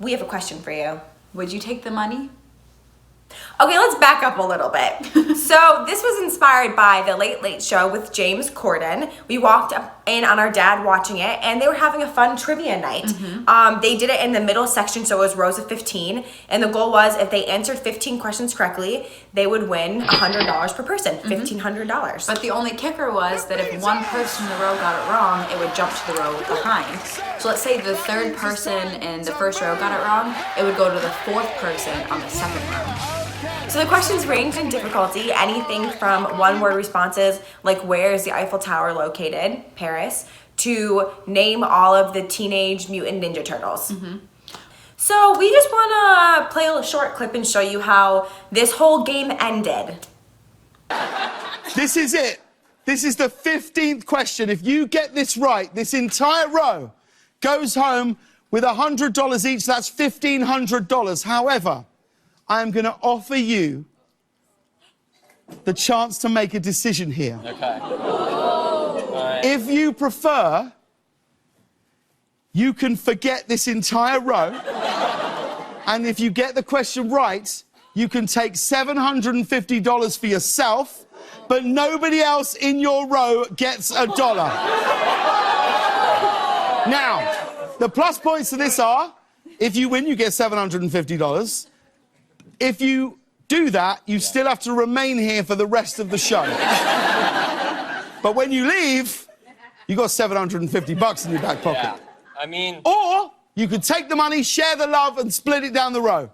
we have a question for you. Would you take the money? Okay, let's back up a little bit. So this was inspired by The Late Late Show with James Corden. We walked in on our dad watching it, and they were having a fun trivia night. They did it in the middle section, so it was rows of 15, and the goal was if they answered 15 questions correctly, they would win $100 per person, $1,500. But the only kicker was that if one person in the row got it wrong, it would jump to the row behind. So let's say the third person in the first row got it wrong, it would go to the fourth person on the second row. So the questions ranged in difficulty, anything from one-word responses like where is the Eiffel Tower located, Paris, to name all of the Teenage Mutant Ninja Turtles. So we just want to play a short clip and show you how this whole game ended. This is it. This is the 15th question. If you get this right, this entire row goes home with $100 each. That's $1,500. However, I am going to offer you the chance to make a decision here. Okay. Right. If you prefer, you can forget this entire row. And if you get the question right, you can take $750 for yourself, but nobody else in your row gets $1. Now, the plus points to this are, if you win, you get $750. If you do that, you still have to remain here for the rest of the show. But when you leave, you got $750 in your back pocket. Yeah. I mean... Or you could take the money, share the love, and split it down the row.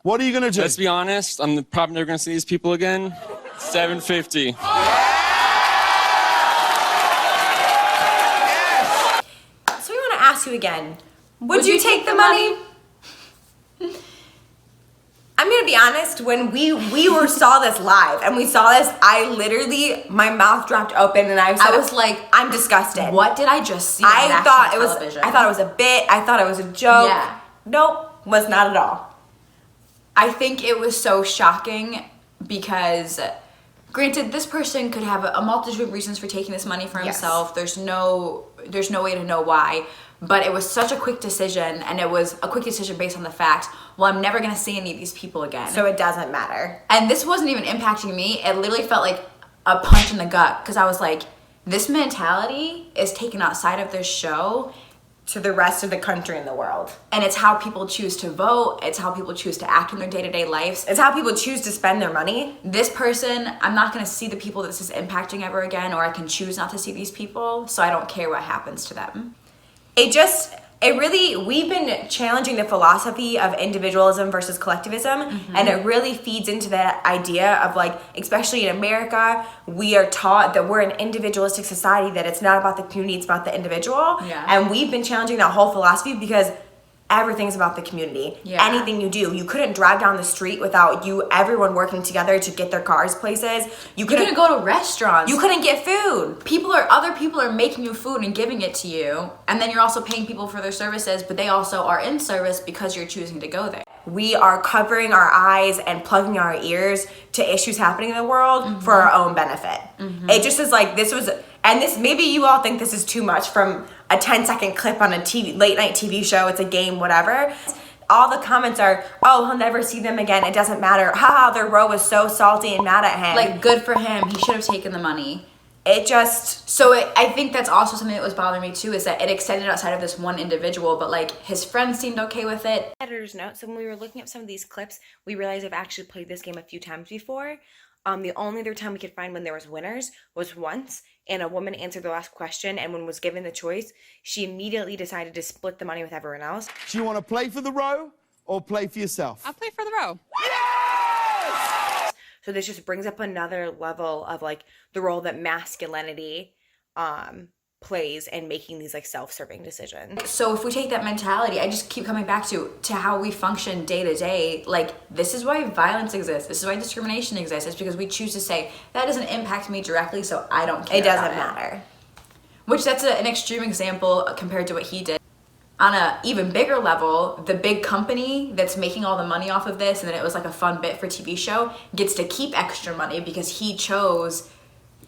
What are you going to do? Let's be honest, I'm probably never going to see these people again. $750. So we want to ask you again, would you take the money? I'm going to be honest, when we saw this live and we saw this, I literally, my mouth dropped open and I was like, I'm disgusted. What did I just see I thought it was a bit, I thought it was a joke. Yeah. Nope, was not at all. I think it was so shocking because, granted, this person could have a multitude of reasons for taking this money for himself. There's no way to know why. But it was such a quick decision, and it was a quick decision based on the fact, well, I'm never going to see any of these people again. So it doesn't matter. And this wasn't even impacting me. It literally felt like a punch in the gut, because I was like, this mentality is taken outside of this show to the rest of the country and the world. And it's how people choose to vote. It's how people choose to act in their day-to-day lives. It's how people choose to spend their money. This person, I'm not going to see the people that this is impacting ever again, or I can choose not to see these people, so I don't care what happens to them. We've been challenging the philosophy of individualism versus collectivism, and it really feeds into that idea of, like, especially in America, we are taught that we're an individualistic society, that it's not about the community, it's about the individual. Yeah. And we've been challenging that whole philosophy because everything's about the community. Yeah. Anything you do, you couldn't drive down the street without everyone working together to get their cars places. You couldn't go to restaurants. You couldn't get food. Other people are making you food and giving it to you, and then you're also paying people for their services, but they also are in service because you're choosing to go there. We are covering our eyes and plugging our ears to issues happening in the world for our own benefit. It just is like, maybe you all think this is too much from a 10-second clip on a late night TV show, it's a game, whatever. All the comments are, oh, he'll never see them again, it doesn't matter. Haha, their row was so salty and mad at him. Like, good for him, he should have taken the money. I think that's also something that was bothering me too, is that it extended outside of this one individual, but like his friends seemed okay with it. Editor's note, so when we were looking up some of these clips, we realized I've actually played this game a few times before. The only other time we could find when there was winners was once, and a woman answered the last question, and when was given the choice, she immediately decided to split the money with everyone else. Do you want to play for the row or play for yourself? I'll play for the row. Yes! So this just brings up another level of, like, the role that masculinity plays in making these, like, self-serving decisions. So if we take that mentality, I just keep coming back to how we function day to day. Like, this is why violence exists. This is why discrimination exists. It's because we choose to say, that doesn't impact me directly, so I don't care. It doesn't matter. Which that's an extreme example compared to what he did. On an even bigger level, the big company that's making all the money off of this, and then it was like a fun bit for TV show, gets to keep extra money because he chose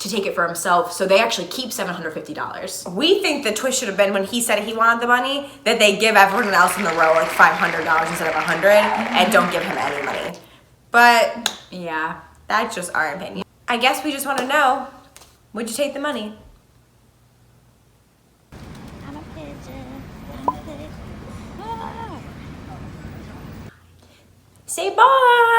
to take it for himself, so they actually keep $750. We think the twist should have been when he said he wanted the money, that they give everyone else in the row like $500 instead of $100 and don't give him any money. But Yeah. that's just our opinion. I guess we just want to know, would you take the money? I'm a pigeon. I'm a pigeon. Ah. Say bye.